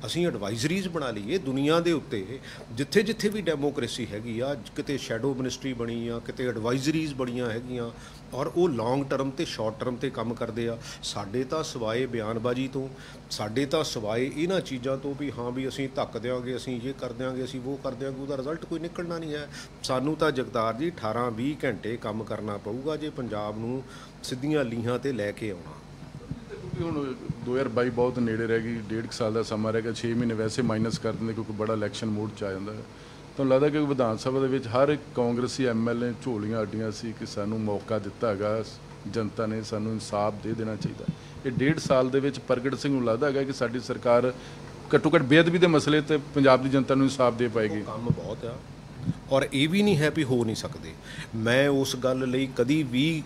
ਅਸੀਂ ਐਡਵਾਈਜ਼ਰੀਜ਼ ਬਣਾ ਲਈਏ ਦੁਨੀਆ ਦੇ ਉੱਤੇ, ਜਿੱਥੇ ਜਿੱਥੇ ਵੀ ਡੈਮੋਕ੍ਰੇਸੀ ਹੈਗੀ ਆ, ਕਿਤੇ ਸ਼ੈਡੋ ਮਿਨਿਸਟਰੀ ਬਣੀ ਆ, ਕਿਤੇ ਐਡਵਾਈਜ਼ਰੀਜ਼ ਬਣੀਆਂ ਹੈਗੀਆਂ, ਔਰ ਉਹ ਲੌਂਗ ਟਰਮ ਤੇ ਸ਼ਾਰਟ ਟਰਮ ਤੇ ਕੰਮ ਕਰਦੇ ਆ। ਸਾਡੇ ਤਾਂ ਸਿਵਾਏ ਬਿਆਨਬਾਜ਼ੀ ਤੋਂ, ਸਾਡੇ ਤਾਂ ਸਿਵਾਏ ਇਹਨਾਂ ਚੀਜ਼ਾਂ ਤੋਂ ਵੀ ਹਾਂ ਵੀ ਅਸੀਂ ਧੱਕ ਦਿਆਂਗੇ, ਅਸੀਂ ਇਹ ਕਰ ਦਿਆਂਗੇ, ਅਸੀਂ ਉਹ ਕਰ ਦਿਆਂਗੇ, ਉਹਦਾ ਰਿਜ਼ਲਟ ਕੋਈ ਨਿਕਲਣਾ ਨਹੀਂ ਹੈ। ਸਾਨੂੰ ਤਾਂ ਜਗਤਾਰ ਜੀ 18-20 ਘੰਟੇ ਕੰਮ ਕਰਨਾ ਪਊਗਾ ਜੇ ਪੰਜਾਬ ਨੂੰ ਸਿੱਧੀਆਂ ਲੀਹਾਂ ਤੇ ਲੈ ਕੇ ਆਉਣਾ। ਹੁਣ 2022 ਬਹੁਤ ਨੇੜੇ ਰਹਿ ਗਈ, 1.5 ਸਾਲ ਦਾ ਸਮਾਂ ਰਹਿ ਗਿਆ, 6 ਮਹੀਨੇ ਵੈਸੇ ਮਾਈਨਸ ਕਰ ਦਿੰਦੇ ਕਿਉਂਕਿ ਬੜਾ ਇਲੈਕਸ਼ਨ ਮੋਡ 'ਚ ਆ ਜਾਂਦਾ ਹੈ। ਤੁਹਾਨੂੰ ਲੱਗਦਾ ਕਿ ਵਿਧਾਨ ਸਭਾ ਦੇ ਵਿੱਚ ਹਰ ਇੱਕ ਕਾਂਗਰਸੀ MLA ਝੋਲੀਆਂ ਅੱਡੀਆਂ ਸੀ ਕਿ ਸਾਨੂੰ ਮੌਕਾ ਦਿੱਤਾ ਹੈਗਾ ਜਨਤਾ ਨੇ, ਸਾਨੂੰ ਇਨਸਾਫ ਦੇ ਦੇਣਾ ਚਾਹੀਦਾ। ਇਹ 1.5 ਸਾਲ ਦੇ ਵਿੱਚ ਪ੍ਰਗਟ ਸਿੰਘ ਨੂੰ ਲੱਗਦਾ ਹੈਗਾ ਕਿ ਸਾਡੀ ਸਰਕਾਰ ਘੱਟੋ ਘੱਟ ਬੇਅਦਬੀ ਦੇ ਮਸਲੇ ਤੇ ਪੰਜਾਬ ਦੀ ਜਨਤਾ ਨੂੰ ਇਨਸਾਫ ਦੇ ਪਾਏਗੀ? ਕੰਮ ਬਹੁਤ ਆ, ਔਰ ਇਹ ਵੀ ਨਹੀਂ ਹੈ ਵੀ ਹੋ ਨਹੀਂ ਸਕਦੇ। ਮੈਂ ਉਸ ਗੱਲ ਲਈ ਕਦੀ ਵੀ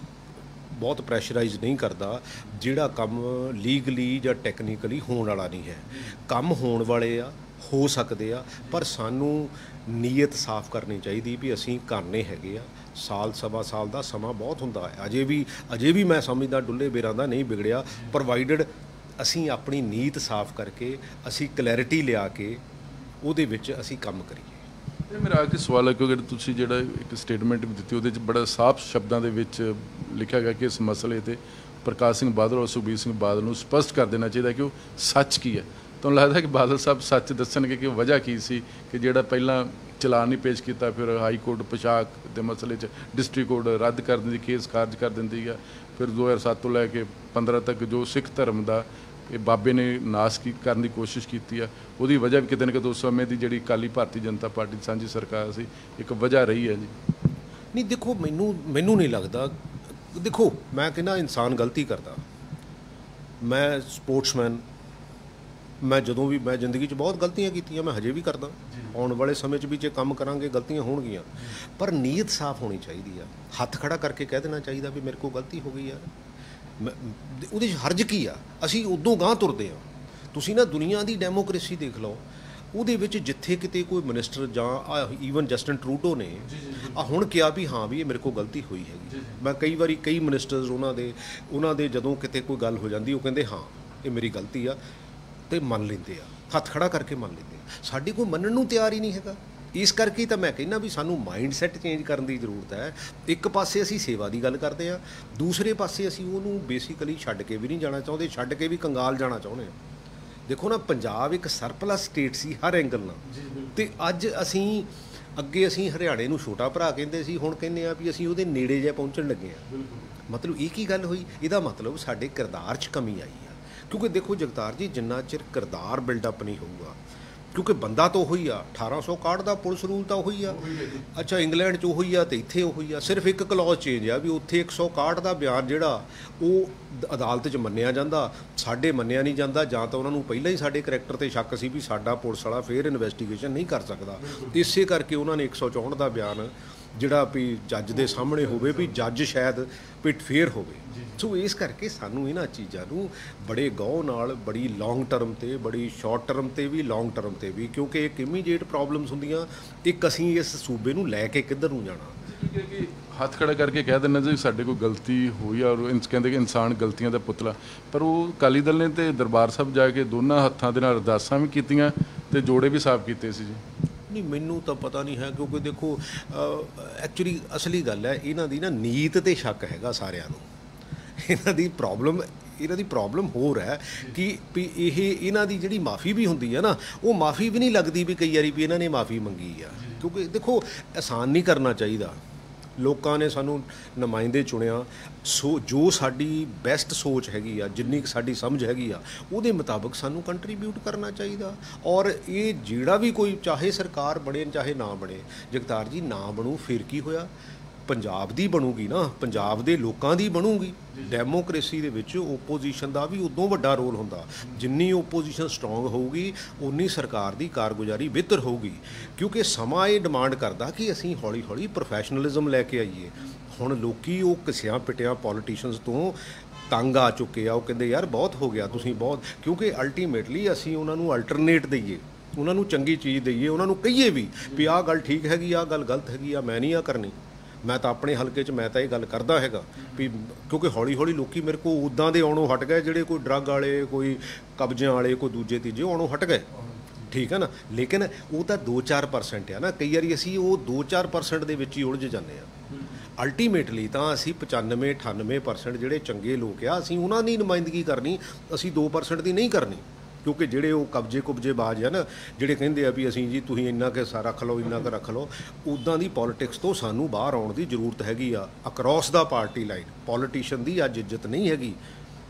ਬਹੁਤ ਪ੍ਰੈਸ਼ਰਾਈਜ਼ ਨਹੀਂ ਕਰਦਾ ਜਿਹੜਾ ਕੰਮ ਲੀਗਲੀ ਜਾਂ ਟੈਕਨੀਕਲੀ ਹੋਣ ਵਾਲਾ ਨਹੀਂ ਹੈ। ਕੰਮ ਹੋਣ ਵਾਲੇ ਆ, ਹੋ ਸਕਦੇ ਆ, ਪਰ ਸਾਨੂੰ ਨੀਅਤ ਸਾਫ਼ ਕਰਨੀ ਚਾਹੀਦੀ ਵੀ ਅਸੀਂ ਕਰਨੇ ਹੈਗੇ ਆ। ਸਾਲ ਸਵਾ ਸਾਲ ਦਾ ਸਮਾਂ ਬਹੁਤ ਹੁੰਦਾ ਹੈ, ਅਜੇ ਵੀ ਮੈਂ ਸਮਝਦਾ ਡੁੱਲੇ ਬੇਰਾਂ ਦਾ ਨਹੀਂ ਵਿਗੜਿਆ, ਪ੍ਰੋਵਾਈਡਡ ਅਸੀਂ ਆਪਣੀ ਨੀਤ ਸਾਫ਼ ਕਰਕੇ, ਅਸੀਂ ਕਲੈਰਿਟੀ ਲਿਆ ਕੇ ਉਹਦੇ ਵਿੱਚ ਅਸੀਂ ਕੰਮ ਕਰੀਏ। ਇਹ ਮੇਰਾ ਆਖਰੀ ਸਵਾਲ ਹੈ ਕਿਉਂਕਿ ਤੁਸੀਂ ਜਿਹੜਾ ਇੱਕ ਸਟੇਟਮੈਂਟ ਵੀ ਦਿੱਤੀ ਉਹਦੇ 'ਚ ਬੜਾ ਸਾਫ਼ ਸ਼ਬਦਾਂ ਦੇ ਵਿੱਚ ਲਿਖਿਆ ਗਿਆ ਕਿ ਇਸ ਮਸਲੇ 'ਤੇ ਪ੍ਰਕਾਸ਼ ਸਿੰਘ ਬਾਦਲ ਔਰ ਸੁਖਬੀਰ ਸਿੰਘ ਬਾਦਲ ਨੂੰ ਸਪਸ਼ਟ ਕਰ ਦੇਣਾ ਚਾਹੀਦਾ ਕਿ ਉਹ ਸੱਚ ਕੀ ਹੈ। ਤੁਹਾਨੂੰ ਲੱਗਦਾ ਕਿ ਬਾਦਲ ਸਾਹਿਬ ਸੱਚ ਦੱਸਣਗੇ ਕਿ ਵਜ੍ਹਾ ਕੀ ਸੀ ਕਿ ਜਿਹੜਾ ਪਹਿਲਾਂ ਚਲਾਨ ਨਹੀਂ ਪੇਸ਼ ਕੀਤਾ, ਫਿਰ ਹਾਈ ਕੋਰਟ ਪੋਸ਼ਾਕ ਦੇ ਮਸਲੇ 'ਚ ਡਿਸਟ੍ਰਿਕਟ ਕੋਰਟ ਰੱਦ ਕਰ ਦਿੰਦੀ, ਕੇਸ ਖਾਰਜ ਕਰ ਦਿੰਦੀ ਹੈ, ਫਿਰ 2007 ਤੋਂ ਲੈ ਕੇ 15 ਤੱਕ ਜੋ ਸਿੱਖ ਧਰਮ ਦਾ ਇਹ ਬਾਬੇ ਨੇ ਨਾਸ਼ ਕਰਨ ਦੀ ਕੋਸ਼ਿਸ਼ ਕੀਤੀ ਆ, ਉਹਦੀ ਵਜ੍ਹਾ ਵੀ ਕਿਤੇ ਨਾ ਕਿਤੇ ਉਸ ਸਮੇਂ ਦੀ ਜਿਹੜੀ ਅਕਾਲੀ ਭਾਰਤੀ ਜਨਤਾ ਪਾਰਟੀ ਦੀ ਸਾਂਝੀ ਸਰਕਾਰ ਸੀ ਇੱਕ ਵਜ੍ਹਾ ਰਹੀ ਹੈ ਜੀ। ਨਹੀਂ ਦੇਖੋ, ਮੈਨੂੰ ਨਹੀਂ ਲੱਗਦਾ। ਦੇਖੋ, ਮੈਂ ਕਹਿੰਦਾ ਇਨਸਾਨ ਗਲਤੀ ਕਰਦਾ। ਮੈਂ ਸਪੋਰਟਸਮੈਨ, ਮੈਂ ਜਦੋਂ ਵੀ, ਮੈਂ ਜ਼ਿੰਦਗੀ 'ਚ ਬਹੁਤ ਗਲਤੀਆਂ ਕੀਤੀਆਂ, ਮੈਂ ਹਜੇ ਵੀ ਕਰਦਾ। ਆਉਣ ਵਾਲੇ ਸਮੇਂ 'ਚ ਵੀ ਜੇ ਕੰਮ ਕਰਾਂਗੇ ਗਲਤੀਆਂ ਹੋਣਗੀਆਂ, ਪਰ ਨੀਅਤ ਸਾਫ਼ ਹੋਣੀ ਚਾਹੀਦੀ ਆ। ਹੱਥ ਖੜਾ ਕਰਕੇ ਕਹਿ ਦੇਣਾ ਚਾਹੀਦਾ ਵੀ ਮੇਰੇ ਕੋਲ ਗਲਤੀ ਹੋ ਗਈ ਯਾਰ, ਉਹਦੇ 'ਚ ਹਰਜ ਕੀ ਆ? ਅਸੀਂ ਉਦੋਂ ਗਾਂਹ ਤੁਰਦੇ ਹਾਂ। ਤੁਸੀਂ ਨਾ ਦੁਨੀਆ ਦੀ ਡੈਮੋਕ੍ਰੇਸੀ ਦੇਖ ਲਓ, ਉਹਦੇ ਵਿੱਚ ਜਿੱਥੇ ਕਿਤੇ ਕੋਈ ਮਿਨਿਸਟਰ ਜਾਂ ਈਵਨ ਜਸਟਿਨ ਟਰੂਡੋ ਨੇ ਹੁਣ ਕਿਹਾ ਵੀ ਹਾਂ ਵੀ ਇਹ ਮੇਰੇ ਕੋਲ ਗਲਤੀ ਹੋਈ ਹੈਗੀ। ਮੈਂ ਕਈ ਮਿਨਿਸਟਰਸ ਉਹਨਾਂ ਦੇ ਜਦੋਂ ਕਿਤੇ ਕੋਈ ਗੱਲ ਹੋ ਜਾਂਦੀ ਉਹ ਕਹਿੰਦੇ ਹਾਂ ਇਹ ਮੇਰੀ ਗਲਤੀ ਆ ਤੇ ਮੰਨ ਲੈਂਦੇ ਆ, ਹੱਥ ਖੜਾ ਕਰਕੇ ਮੰਨ ਲੈਂਦੇ ਆ। ਸਾਡੇ ਕੋਈ ਮੰਨਣ ਨੂੰ ਤਿਆਰ ਹੀ ਨਹੀਂ ਹੈਗਾ। ਇਸ ਕਰਕੇ ਤਾਂ ਮੈਂ ਕਹਿੰਦਾ ਵੀ ਸਾਨੂੰ ਮਾਈਂਡ ਸੈੱਟ ਚੇਂਜ ਕਰਨ ਦੀ ਜ਼ਰੂਰਤ ਹੈ। ਇੱਕ ਪਾਸੇ ਅਸੀਂ ਸੇਵਾ ਦੀ ਗੱਲ ਕਰਦੇ ਹਾਂ, ਦੂਸਰੇ ਪਾਸੇ ਅਸੀਂ ਉਹਨੂੰ ਬੇਸਿਕਲੀ ਛੱਡ ਕੇ ਵੀ ਨਹੀਂ ਜਾਣਾ ਚਾਹੁੰਦੇ, ਛੱਡ ਕੇ ਵੀ ਕੰਗਾਲ ਜਾਣਾ ਚਾਹੁੰਦੇ ਹਾਂ। ਦੇਖੋ ਨਾ, ਪੰਜਾਬ ਇੱਕ ਸਰਪਲਸ ਸਟੇਟ ਸੀ ਹਰ ਐਂਗਲ ਨਾਲ, ਤੇ ਅੱਜ ਅੱਗੇ ਅਸੀਂ ਹਰਿਆਣੇ ਨੂੰ ਛੋਟਾ ਭਰਾ ਕਹਿੰਦੇ ਸੀ, ਹੁਣ ਕਹਿੰਦੇ ਆ ਵੀ ਅਸੀਂ ਉਹਦੇ ਨੇੜੇ ਜਿਹਾ ਪਹੁੰਚਣ ਲੱਗੇ ਹਾਂ। ਮਤਲਬ ਇਹ ਕੀ ਗੱਲ ਹੋਈ? ਇਹਦਾ ਮਤਲਬ ਸਾਡੇ ਕਿਰਦਾਰ 'ਚ ਕਮੀ ਆਈ ਆ। ਕਿਉਂਕਿ ਦੇਖੋ ਜਗਤਾਰ ਜੀ, ਜਿੰਨਾ ਚਿਰ ਕਿਰਦਾਰ ਬਿਲਡਅਪ ਨਹੀਂ ਹੋਊਗਾ, ਕਿਉਂਕਿ ਬੰਦਾ ਤਾਂ ਉਹੀ ਆ, 1861 ਦਾ ਪੁਲਿਸ ਰੂਲ ਤਾਂ ਉਹੀ ਆ। ਅੱਛਾ, ਇੰਗਲੈਂਡ 'ਚ ਉਹੀ ਆ ਤੇ ਇੱਥੇ ਉਹੀ ਆ, ਸਿਰਫ ਇੱਕ ਕਲੌਜ਼ ਚੇਂਜ ਆ ਵੀ ਉੱਥੇ 161 ਦਾ ਬਿਆਨ ਜਿਹੜਾ ਉਹ ਅਦਾਲਤ 'ਚ ਮੰਨਿਆ ਜਾਂਦਾ, ਸਾਡੇ ਮੰਨਿਆ ਨਹੀਂ ਜਾਂਦਾ। ਜਾਂ ਤਾਂ ਉਹਨਾਂ ਨੂੰ ਪਹਿਲਾਂ ਹੀ ਸਾਡੇ ਕਰੈਕਟਰ 'ਤੇ ਸ਼ੱਕ ਸੀ ਵੀ ਸਾਡਾ ਪੁਲਿਸ ਵਾਲਾ ਫੇਰ ਇਨਵੈਸਟੀਗੇਸ਼ਨ ਨਹੀਂ ਕਰ ਸਕਦਾ, ਇਸੇ ਕਰਕੇ ਉਹਨਾਂ ਨੇ 164 ਦਾ ਬਿਆਨ ਜਿਹੜਾ ਵੀ ਜੱਜ ਦੇ ਸਾਹਮਣੇ ਹੋਵੇ ਵੀ ਜੱਜ ਸ਼ਾਇਦ ਵੀ ਫੇਅਰ ਹੋਵੇ। ਸੋ ਇਸ ਕਰਕੇ ਸਾਨੂੰ ਇਹਨਾਂ ਚੀਜ਼ਾਂ ਨੂੰ ਬੜੇ ਗੌਰ ਨਾਲ, ਬੜੀ ਲੌਂਗ ਟਰਮ ਤੇ, ਬੜੀ ਸ਼ਾਰਟ ਟਰਮ ਤੇ ਵੀ, ਲੌਂਗ ਟਰਮ ਤੇ ਵੀ, ਕਿਉਂਕਿ ਇੱਕ ਇਮੀਡੀਏਟ ਪ੍ਰੋਬਲਮਸ ਹੁੰਦੀਆਂ, ਇੱਕ ਅਸੀਂ ਇਸ ਸੂਬੇ ਨੂੰ ਲੈ ਕੇ ਕਿੱਧਰ ਨੂੰ ਜਾਣਾ। ਕਿ ਹੱਥ ਖੜਾ ਕਰਕੇ ਕਹਿ ਦਿੰਦੇ ਜੀ ਸਾਡੇ ਕੋਈ ਗਲਤੀ ਹੋਈ ਆ, ਔਰ ਕਹਿੰਦੇ ਕਿ ਇਨਸਾਨ ਗਲਤੀਆਂ ਦਾ ਪੁਤਲਾ, ਪਰ ਉਹ ਅਕਾਲੀ ਦਲ ਨੇ ਤੇ ਦਰਬਾਰ ਸਾਹਿਬ ਜਾ ਕੇ ਦੋਨਾਂ ਹੱਥਾਂ ਦੇ ਨਾਲ ਅਰਦਾਸਾਂ ਵੀ ਕੀਤੀਆਂ ਤੇ ਜੋੜੇ ਵੀ ਸਾਫ਼ ਕੀਤੇ ਸੀ ਜੀ। ਨਹੀਂ, ਮੈਨੂੰ ਤਾਂ ਪਤਾ ਨਹੀਂ ਹੈ, ਕਿਉਂਕਿ ਦੇਖੋ ਐਕਚੁਅਲੀ ਅਸਲੀ ਗੱਲ ਹੈ ਇਹਨਾਂ ਦੀ ਨਾ ਨੀਤ ਤੇ ਸ਼ੱਕ ਹੈਗਾ ਸਾਰਿਆਂ ਨੂੰ। ਇਹਨਾਂ ਦੀ ਪ੍ਰੋਬਲਮ ਹੋਰ ਹੈ ਕਿ ਵੀ ਇਹਨਾਂ ਦੀ ਜਿਹੜੀ ਮਾफ़ੀ ਵੀ ਹੁੰਦੀ ਹੈ ਨਾ, ਉਹ ਮਾफ़ੀ ਵੀ ਨਹੀਂ ਲੱਗਦੀ ਵੀ ਕਈ ਵਾਰੀ ਵੀ ਇਹਨਾਂ ਨੇ ਮਾफ़ੀ ਮੰਗੀ ਆ। ਕਿਉਂਕਿ ਦੇਖੋ ਆਸਾਨ ਨਹੀਂ ਕਰਨਾ ਚਾਹੀਦਾ। ਲੋਕਾਂ ਨੇ ਸਾਨੂੰ ਨੁਮਾਇੰਦੇ ਚੁਣਿਆ, ਸੋ ਜੋ ਸਾਡੀ ਬੈਸਟ ਸੋਚ ਹੈਗੀ ਆ, ਜਿੰਨੀ ਕੁ ਸਾਡੀ ਸਮਝ ਹੈਗੀ ਆ, ਉਹਦੇ ਮੁਤਾਬਕ ਸਾਨੂੰ ਕੰਟਰੀਬਿਊਟ ਕਰਨਾ ਚਾਹੀਦਾ। ਔਰ ਇਹ ਜਿਹੜਾ ਵੀ ਕੋਈ, ਚਾਹੇ ਸਰਕਾਰ ਬਣੇ ਚਾਹੇ ਨਾ ਬਣੇ, ਜਗਤਾਰ ਜੀ ਨਾ ਬਣੂ ਫਿਰ ਕੀ ਹੋਇਆ, ਪੰਜਾਬ ਦੀ ਬਣੂਗੀ ਨਾ, ਪੰਜਾਬ ਦੇ ਲੋਕਾਂ ਦੀ ਬਣੂਗੀ। ਡੈਮੋਕ੍ਰੇਸੀ ਦੇ ਵਿੱਚ ਓਪੋਜੀਸ਼ਨ ਦਾ ਵੀ ਉਦੋਂ ਵੱਡਾ ਰੋਲ ਹੁੰਦਾ, ਜਿੰਨੀ ਓਪੋਜੀਸ਼ਨ ਸਟਰੋਂਗ ਹੋਊਗੀ ਉਨੀ ਸਰਕਾਰ ਦੀ ਕਾਰਗੁਜ਼ਾਰੀ ਬਿਹਤਰ ਹੋਊਗੀ। ਕਿਉਂਕਿ ਸਮਾਂ ਇਹ ਡਿਮਾਂਡ ਕਰਦਾ ਕਿ ਅਸੀਂ ਹੌਲੀ ਹੌਲੀ ਪ੍ਰੋਫੈਸ਼ਨਲਿਜ਼ਮ ਲੈ ਕੇ ਆਈਏ। ਹੁਣ ਲੋਕੀ ਉਹ ਘਿਸਿਆਂ ਪਿਟਿਆਂ ਪੋਲੀਟੀਸ਼ੀਅਨਸ ਤੋਂ ਤੰਗ ਆ ਚੁੱਕੇ ਆ, ਉਹ ਕਹਿੰਦੇ ਯਾਰ ਬਹੁਤ ਹੋ ਗਿਆ, ਤੁਸੀਂ ਬਹੁਤ, ਕਿਉਂਕਿ ਅਲਟੀਮੇਟਲੀ ਅਸੀਂ ਉਹਨਾਂ ਨੂੰ ਅਲਟਰਨੇਟ ਦਈਏ, ਉਹਨਾਂ ਨੂੰ ਚੰਗੀ ਚੀਜ਼ ਦਈਏ, ਉਹਨਾਂ ਨੂੰ ਕਹੀਏ ਵੀ ਆਹ ਗੱਲ ਠੀਕ ਹੈਗੀ, ਆਹ ਗੱਲ ਗਲਤ ਹੈਗੀ ਆ, ਮੈਂ ਨਹੀਂ ਆ ਕਰਨੀ। ਮੈਂ ਤਾਂ ਆਪਣੇ ਹਲਕੇ 'ਚ ਮੈਂ ਤਾਂ ਇਹ ਗੱਲ ਕਰਦਾ ਹੈਗਾ ਵੀ, ਕਿਉਂਕਿ ਹੌਲੀ ਹੌਲੀ ਲੋਕੀ ਮੇਰੇ ਕੋਲ ਉੱਦਾਂ ਦੇ ਆਉਣੋਂ ਹਟ ਗਏ, ਜਿਹੜੇ ਕੋਈ ਡਰੱਗ ਵਾਲੇ, ਕੋਈ ਕਬਜ਼ਿਆਂ ਵਾਲੇ, ਕੋਈ ਦੂਜੇ ਤੀਜੇ ਆਉਣੋਂ ਹਟ ਗਏ, ਠੀਕ ਹੈ ਨਾ। ਲੇਕਿਨ ਉਹ ਤਾਂ 2-4% ਆ ਨਾ, ਕਈ ਵਾਰੀ ਅਸੀਂ ਉਹ 2-4% ਦੇ ਵਿੱਚ ਹੀ ਉਲਝ ਜਾਂਦੇ ਹਾਂ। ਅਲਟੀਮੇਟਲੀ ਤਾਂ ਅਸੀਂ 95-98% ਜਿਹੜੇ ਚੰਗੇ ਲੋਕ ਆ, ਅਸੀਂ ਉਹਨਾਂ ਦੀ ਨੁਮਾਇੰਦਗੀ ਕਰਨੀ, ਅਸੀਂ 2% ਦੀ ਨਹੀਂ ਕਰਨੀ। ਕਿਉਂਕਿ ਜਿਹੜੇ ਉਹ ਕਬਜ਼ੇ ਬਾਜ਼ ਆ ਨਾ, ਜਿਹੜੇ ਕਹਿੰਦੇ ਆ ਵੀ ਅਸੀਂ ਜੀ ਤੁਸੀਂ ਇੰਨਾ ਕੁ ਰੱਖ ਲਓ, ਇੰਨਾ ਕੁ ਰੱਖ ਲਓ, ਉੱਦਾਂ ਦੀ ਪੋਲੀਟਿਕਸ ਤੋਂ ਸਾਨੂੰ ਬਾਹਰ ਆਉਣ ਦੀ ਜ਼ਰੂਰਤ ਹੈਗੀ ਆ। ਅਕਰੋਸ ਦਾ ਪਾਰਟੀ ਲਾਈਨ ਪੋਲੀਟੀਸ਼ੀਅਨ ਦੀ ਅੱਜ ਇੱਜ਼ਤ ਨਹੀਂ ਹੈਗੀ।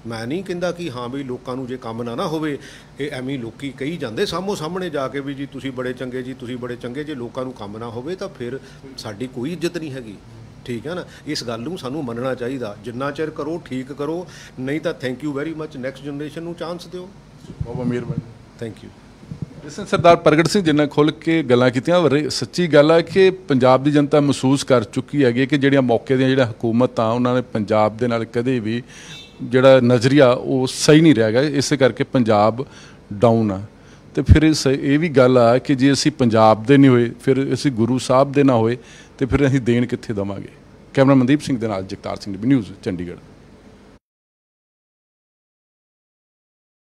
ਮੈਂ ਨਹੀਂ ਕਹਿੰਦਾ ਕਿ ਹਾਂ ਵੀ ਲੋਕਾਂ ਨੂੰ ਜੇ ਕੰਮ ਨਾ ਹੋਵੇ, ਇਹ ਐਵੇਂ ਲੋਕੀ ਕਹੀ ਜਾਂਦੇ ਸਾਹਮਣੇ ਜਾ ਕੇ ਵੀ ਜੀ ਤੁਸੀਂ ਬੜੇ ਚੰਗੇ, ਜੀ ਤੁਸੀਂ ਬੜੇ ਚੰਗੇ। ਜੇ ਲੋਕਾਂ ਨੂੰ ਕੰਮ ਨਾ ਹੋਵੇ ਤਾਂ ਫਿਰ ਸਾਡੀ ਕੋਈ ਇੱਜ਼ਤ ਨਹੀਂ ਹੈਗੀ, ਠੀਕ ਹੈ ਨਾ। ਇਸ ਗੱਲ ਨੂੰ ਸਾਨੂੰ ਮੰਨਣਾ ਚਾਹੀਦਾ। ਜਿੰਨਾ ਚਿਰ ਕਰੋ ਠੀਕ ਕਰੋ, ਨਹੀਂ ਤਾਂ thank you very much, next generation ਨੂੰ ਚਾਂਸ ਦਿਓ। ਬਹੁਤ ਮਿਹਰਬਾਨੀ, ਥੈਂਕ ਯੂ। ਜਿਸ ਸਰਦਾਰ ਪ੍ਰਗਟ ਸਿੰਘ ਜਿਨ੍ਹਾਂ ਖੁੱਲ੍ਹ ਕੇ ਗੱਲਾਂ ਕੀਤੀਆਂ, ਸੱਚੀ ਗੱਲ ਹੈ ਕਿ ਪੰਜਾਬ ਦੀ ਜਨਤਾ ਮਹਿਸੂਸ ਕਰ ਚੁੱਕੀ ਹੈਗੀ ਕਿ ਜਿਹੜੀਆਂ ਮੌਕੇ ਦੀਆਂ ਜਿਹੜੀਆਂ ਹਕੂਮਤ ਆ, ਉਹਨਾਂ ਨੇ ਪੰਜਾਬ ਦੇ ਨਾਲ ਕਦੇ ਵੀ ਜਿਹੜਾ ਨਜ਼ਰੀਆ ਉਹ ਸਹੀ ਨਹੀਂ ਰਿਹਾ ਹੈਗਾ। ਇਸੇ ਕਰਕੇ ਪੰਜਾਬ ਡਾਊਨ ਆ। ਤੇ ਫਿਰ ਇਹ ਵੀ ਗੱਲ ਆ ਕਿ ਜੇ ਅਸੀਂ ਪੰਜਾਬ ਦੇ ਨਹੀਂ ਹੋਏ, ਫਿਰ ਅਸੀਂ ਗੁਰੂ ਸਾਹਿਬ ਦੇ ਨਾ ਹੋਏ, ਤੇ ਫਿਰ ਅਸੀਂ ਦੇਣ ਕਿੱਥੇ ਦੇਵਾਂਗੇ। ਕੈਮਰਾ ਮਨਦੀਪ ਸਿੰਘ ਦੇ ਨਾਲ ਜਗਤਾਰ ਸਿੰਘ, ਨਿਊਜ਼ ਚੰਡੀਗੜ੍ਹ।